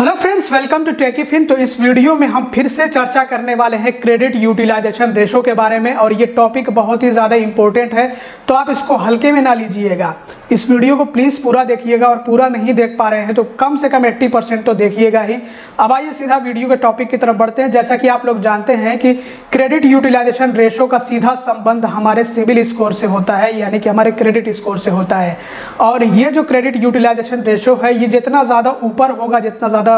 Hello friends, welcome to टेकीफिन। तो इस वीडियो में हम फिर से चर्चा करने वाले हैं क्रेडिट यूटिलाइजेशन रेशो के बारे में, और ये टॉपिक बहुत ही ज़्यादा इंपॉर्टेंट है, तो आप इसको हल्के में ना लीजिएगा। इस वीडियो को प्लीज़ पूरा देखिएगा, और पूरा नहीं देख पा रहे हैं तो कम से कम 80% तो देखिएगा ही। अब आइए सीधा वीडियो के टॉपिक की तरफ बढ़ते हैं। जैसा कि आप लोग जानते हैं कि क्रेडिट यूटिलाइजेशन रेशो का सीधा संबंध हमारे सिबिल स्कोर से होता है, यानी कि हमारे क्रेडिट स्कोर से होता है। और ये जो क्रेडिट यूटिलाइजेशन रेशो है, ये जितना ज़्यादा ऊपर होगा, जितना ज़्यादा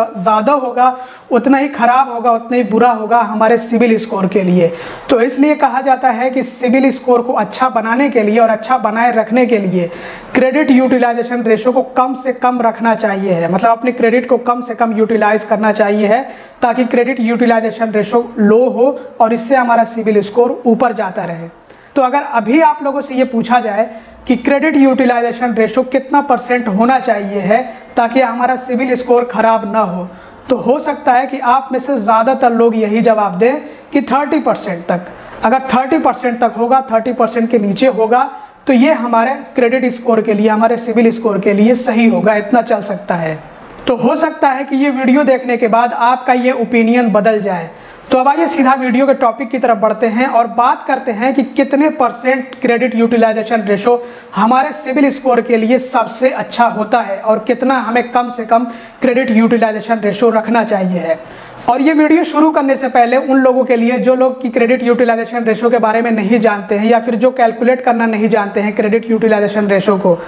होगा, उतना ही खराब होगा, उतना ही बुरा होगा हमारे सिबिल स्कोर के लिए। तो इसलिए कहा जाता है कि सिबिल स्कोर को अच्छा बनाने के लिए और अच्छा बनाए रखने के लिए क्रेडिट यूटिलाइजेशन रेशो को कम से कम रखना चाहिए है, मतलब अपने क्रेडिट को कम से कम यूटिलाइज करना चाहिए है, ताकि क्रेडिट यूटिलाइजेशन रेशो लो हो और इससे हमारा सिबिल स्कोर ऊपर जाता रहे। तो अगर अभी आप लोगों से ये पूछा जाए कि क्रेडिट यूटिलाइजेशन रेशो कितना % होना चाहिए है ताकि हमारा सिबिल स्कोर खराब ना हो, तो हो सकता है कि आप में से ज़्यादातर लोग यही जवाब दें कि 30% तक। अगर 30% तक होगा, 30% के नीचे होगा, तो ये हमारे क्रेडिट स्कोर के लिए, हमारे सिबिल स्कोर के लिए सही होगा, इतना चल सकता है। तो हो सकता है कि ये वीडियो देखने के बाद आपका ये ओपिनियन बदल जाए। तो अब आइए सीधा वीडियो के टॉपिक की तरफ बढ़ते हैं और बात करते हैं कि कितने % क्रेडिट यूटिलाइजेशन रेशो हमारे सिबिल स्कोर के लिए सबसे अच्छा होता है और कितना हमें कम से कम क्रेडिट यूटिलाइजेशन रेशो रखना चाहिए है। और ये वीडियो शुरू करने से पहले उन लोगों के लिए जो लोग कि क्रेडिट यूटिलाइजेशन रेशो के बारे में नहीं जानते हैं, या फिर जो कैलकुलेट करना नहीं जानते हैं क्रेडिट यूटिलाइजेशन रेशो को,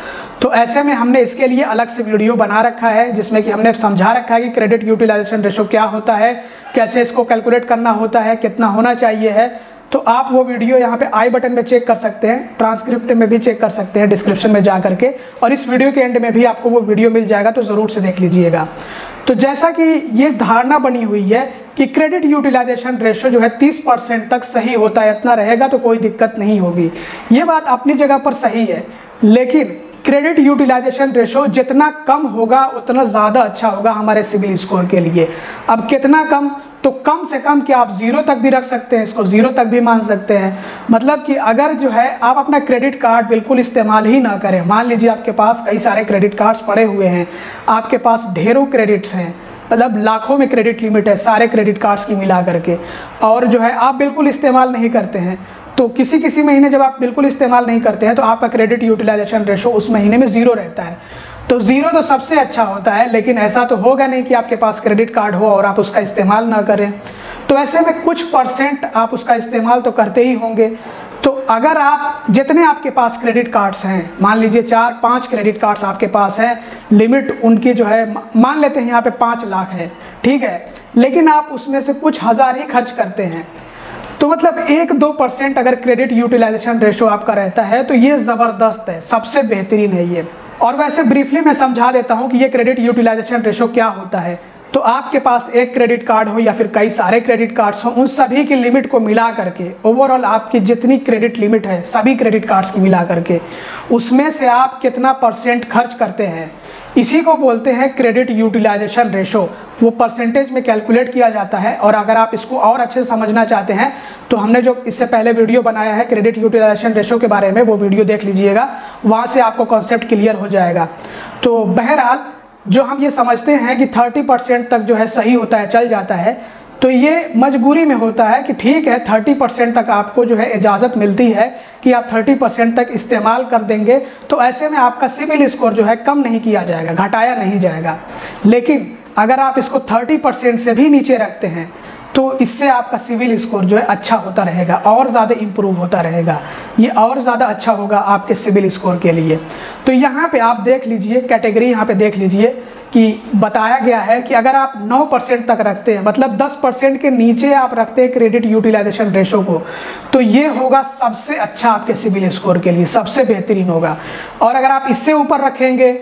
तो ऐसे में हमने इसके लिए अलग से वीडियो बना रखा है, जिसमें कि हमने समझा रखा है कि क्रेडिट यूटिलाइजेशन रेशो क्या होता है, कैसे इसको कैलकुलेट करना होता है, कितना होना चाहिए है। तो आप वो वीडियो यहाँ पे आई बटन में चेक कर सकते हैं, ट्रांसक्रिप्ट में भी चेक कर सकते हैं डिस्क्रिप्शन में जा करके, और इस वीडियो के एंड में भी आपको वो वीडियो मिल जाएगा, तो ज़रूर से देख लीजिएगा। तो जैसा कि ये धारणा बनी हुई है कि क्रेडिट यूटिलाइजेशन रेशो जो है 30% तक सही होता है, इतना रहेगा तो कोई दिक्कत नहीं होगी। ये बात अपनी जगह पर सही है, लेकिन क्रेडिट यूटिलाइजेशन रेशो जितना कम होगा उतना ज़्यादा अच्छा होगा हमारे सिबिल स्कोर के लिए। अब कितना कम, तो कम से कम कि आप 0 तक भी रख सकते हैं, इसको 0 तक भी मान सकते हैं। मतलब कि अगर जो है आप अपना क्रेडिट कार्ड बिल्कुल इस्तेमाल ही ना करें, मान लीजिए आपके पास कई सारे क्रेडिट कार्ड्स पड़े हुए हैं, आपके पास ढेरों क्रेडिट्स हैं, मतलब लाखों में क्रेडिट लिमिट है सारे क्रेडिट कार्ड्स की मिला करके, और जो है आप बिल्कुल इस्तेमाल नहीं करते हैं, तो किसी महीने जब आप बिल्कुल इस्तेमाल नहीं करते हैं तो आपका क्रेडिट यूटिलाइजेशन रेशो उस महीने में 0 रहता है। तो 0 तो सबसे अच्छा होता है, लेकिन ऐसा तो होगा नहीं कि आपके पास क्रेडिट कार्ड हो और आप उसका इस्तेमाल ना करें। तो ऐसे में कुछ % आप उसका इस्तेमाल तो करते ही होंगे। तो अगर आप जितने आपके पास क्रेडिट कार्ड्स हैं, मान लीजिए 4-5 क्रेडिट कार्ड्स आपके पास हैं, लिमिट उनकी जो है मान लेते हैं यहाँ पे 5 लाख है, ठीक है, लेकिन आप उसमें से कुछ हज़ार ही खर्च करते हैं, तो मतलब 1-2% अगर क्रेडिट यूटिलाइजेशन रेशो आपका रहता है तो ये ज़बरदस्त है, सबसे बेहतरीन है ये। और वैसे ब्रीफली मैं समझा देता हूँ कि ये क्रेडिट यूटिलाइजेशन रेशो क्या होता है। तो आपके पास एक क्रेडिट कार्ड हो या फिर कई सारे क्रेडिट कार्ड्स हो, उन सभी की लिमिट को मिला करके, ओवरऑल आपकी जितनी क्रेडिट लिमिट है सभी क्रेडिट कार्ड्स की मिला करके, उसमें से आप कितना % खर्च करते हैं, इसी को बोलते हैं क्रेडिट यूटिलाइजेशन रेशो। वो परसेंटेज में कैलकुलेट किया जाता है। और अगर आप इसको और अच्छे से समझना चाहते हैं तो हमने जो इससे पहले वीडियो बनाया है क्रेडिट यूटिलाइजेशन रेशो के बारे में, वो वीडियो देख लीजिएगा, वहाँ से आपको कॉन्सेप्ट क्लियर हो जाएगा। तो बहरहाल जो हम ये समझते हैं कि 30% तक जो है सही होता है, चल जाता है, तो ये मजबूरी में होता है कि ठीक है 30% तक आपको जो है इजाज़त मिलती है कि आप 30% तक इस्तेमाल कर देंगे, तो ऐसे में आपका सिबिल स्कोर जो है कम नहीं किया जाएगा, घटाया नहीं जाएगा। लेकिन अगर आप इसको 30% से भी नीचे रखते हैं तो इससे आपका सिबिल स्कोर जो है अच्छा होता रहेगा, और ज़्यादा इम्प्रूव होता रहेगा, ये और ज़्यादा अच्छा होगा आपके सिबिल स्कोर के लिए। तो यहाँ पे आप देख लीजिए कैटेगरी, यहाँ पे देख लीजिए कि बताया गया है कि अगर आप 9% तक रखते हैं, मतलब 10% के नीचे आप रखते हैं क्रेडिट यूटिलाइजेशन रेशो को, तो ये होगा सबसे अच्छा आपके सिबिल स्कोर के लिए, सबसे बेहतरीन होगा। और अगर आप इससे ऊपर रखेंगे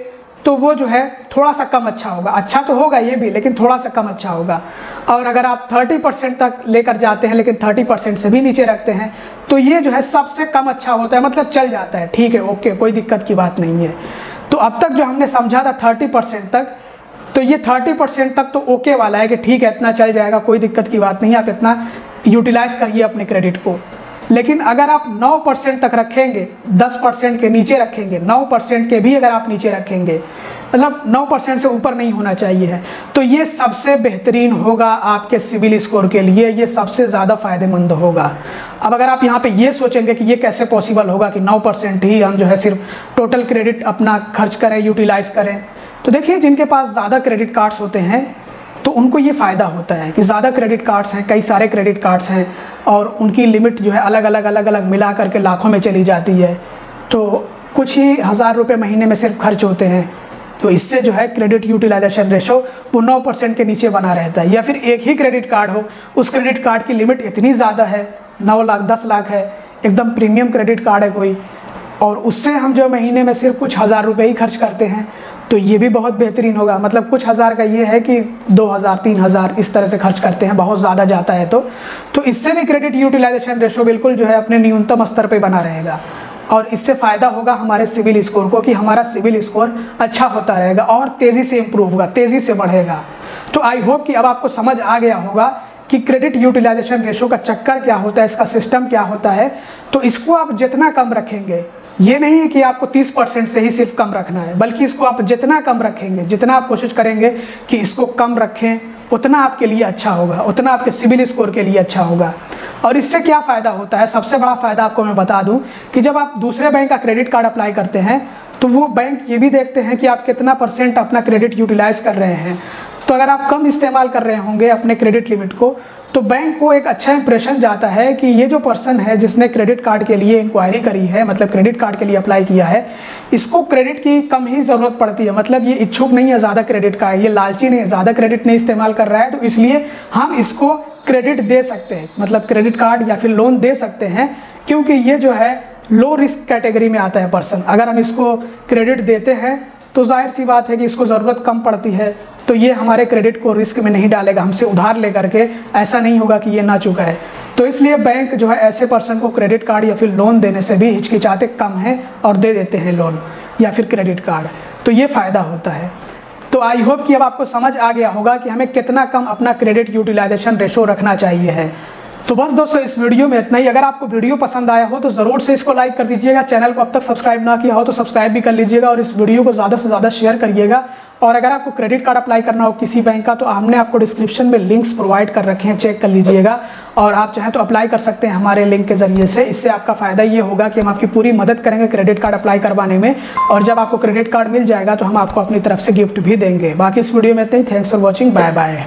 तो वो जो है थोड़ा सा कम अच्छा होगा, अच्छा तो होगा ये भी, लेकिन थोड़ा सा कम अच्छा होगा। और अगर आप 30% तक लेकर जाते हैं लेकिन 30% से भी नीचे रखते हैं तो ये जो है सबसे कम अच्छा होता है, मतलब चल जाता है, ठीक है, ओके, कोई दिक्कत की बात नहीं है। तो अब तक जो हमने समझा था 30% तक, तो ये 30% तक तो ओके वाला है कि ठीक है इतना चल जाएगा, कोई दिक्कत की बात नहीं है, आप इतना यूटिलाइज करिए अपने क्रेडिट को। लेकिन अगर आप 9% तक रखेंगे, 10% के नीचे रखेंगे, 9% के भी अगर आप नीचे रखेंगे, मतलब 9% से ऊपर नहीं होना चाहिए है। तो ये सबसे बेहतरीन होगा आपके सिविल स्कोर के लिए, ये सबसे ज़्यादा फ़ायदेमंद होगा। अब अगर आप यहाँ पे ये सोचेंगे कि ये कैसे पॉसिबल होगा कि 9% ही हम जो है सिर्फ टोटल क्रेडिट अपना खर्च करें, यूटिलाइज करें, तो देखिए जिनके पास ज़्यादा क्रेडिट कार्ड्स होते हैं तो उनको ये फ़ायदा होता है कि ज़्यादा क्रेडिट कार्ड्स हैं, कई सारे क्रेडिट कार्ड्स हैं और उनकी लिमिट जो है अलग अलग मिला करके लाखों में चली जाती है, तो कुछ ही हज़ार रुपये महीने में सिर्फ खर्च होते हैं। तो इससे जो है क्रेडिट यूटिलाइजेशन रेशो वो 9% के नीचे बना रहता है। या फिर एक ही क्रेडिट कार्ड हो, उस क्रेडिट कार्ड की लिमिट इतनी ज़्यादा है, 9 लाख 10 लाख है, एकदम प्रीमियम क्रेडिट कार्ड है कोई, और उससे हम जो महीने में सिर्फ कुछ हज़ार रुपये ही खर्च करते हैं, तो ये भी बहुत बेहतरीन होगा। मतलब कुछ हज़ार का ये है कि 2000 3000 इस तरह से खर्च करते हैं, बहुत ज़्यादा जाता है तो इससे भी क्रेडिट यूटिलाइजेशन रेशो बिल्कुल जो है अपने न्यूनतम स्तर पे बना रहेगा। और इससे फ़ायदा होगा हमारे सिविल स्कोर को कि हमारा सिविल स्कोर अच्छा होता रहेगा और तेज़ी से इम्प्रूव होगा, तेज़ी से बढ़ेगा। तो आई होप कि अब आपको समझ आ गया होगा कि क्रेडिट यूटिलाइजेशन रेशो का चक्कर क्या होता है, इसका सिस्टम क्या होता है। तो इसको आप जितना कम रखेंगे, ये नहीं है कि आपको 30% से ही सिर्फ कम रखना है, बल्कि इसको आप जितना कम रखेंगे, जितना आप कोशिश करेंगे कि इसको कम रखें, उतना आपके लिए अच्छा होगा, उतना आपके सिविल स्कोर के लिए अच्छा होगा। और इससे क्या फ़ायदा होता है, सबसे बड़ा फ़ायदा आपको मैं बता दूं कि जब आप दूसरे बैंक का क्रेडिट कार्ड अप्लाई करते हैं तो वो बैंक ये भी देखते हैं कि आप कितना % अपना क्रेडिट यूटिलाइज कर रहे हैं। तो अगर आप कम इस्तेमाल कर रहे होंगे अपने क्रेडिट लिमिट को, तो बैंक को एक अच्छा इंप्रेशन जाता है कि ये जो पर्सन है जिसने क्रेडिट कार्ड के लिए इंक्वायरी करी है, मतलब क्रेडिट कार्ड के लिए अप्लाई किया है, इसको क्रेडिट की कम ही ज़रूरत पड़ती है, मतलब ये इच्छुक नहीं है ज़्यादा क्रेडिट का, ये लालची नहीं है, ज़्यादा क्रेडिट नहीं इस्तेमाल कर रहा है, तो इसलिए हम इसको क्रेडिट दे सकते हैं, मतलब क्रेडिट कार्ड या फिर लोन दे सकते हैं, क्योंकि ये जो है लो रिस्क कैटेगरी में आता है पर्सन। अगर हम इसको क्रेडिट देते हैं तो जाहिर सी बात है कि इसको ज़रूरत कम पड़ती है, तो ये हमारे क्रेडिट को रिस्क में नहीं डालेगा, हमसे उधार लेकर के ऐसा नहीं होगा कि ये ना चुका है। तो इसलिए बैंक जो है ऐसे पर्सन को क्रेडिट कार्ड या फिर लोन देने से भी हिचकिचाते कम हैं और दे देते हैं लोन या फिर क्रेडिट कार्ड, तो ये फ़ायदा होता है। तो आई होप कि अब आपको समझ आ गया होगा कि हमें कितना कम अपना क्रेडिट यूटिलाइजेशन रेशो रखना चाहिए है। तो बस दोस्तों इस वीडियो में इतना ही। अगर आपको वीडियो पसंद आया हो तो ज़रूर से इसको लाइक कर दीजिएगा, चैनल को अब तक सब्सक्राइब ना किया हो तो सब्सक्राइब भी कर लीजिएगा और इस वीडियो को ज़्यादा से ज़्यादा शेयर करिएगा। और अगर आपको क्रेडिट कार्ड अप्लाई करना हो किसी बैंक का तो हमने आपको डिस्क्रिप्शन में लिंक्स प्रोवाइड कर रखे हैं, चेक कर लीजिएगा और आप चाहें तो अप्लाई कर सकते हैं हमारे लिंक के ज़रिए से। इससे आपका फ़ायदा ये होगा कि हम आपकी पूरी मदद करेंगे क्रेडिट कार्ड अप्लाई करवाने में, और जब आपको क्रेडिट कार्ड मिल जाएगा तो हम आपको अपनी तरफ से गिफ्ट भी देंगे। बाकी इस वीडियो में इतना ही। Thanks for watching, bye bye.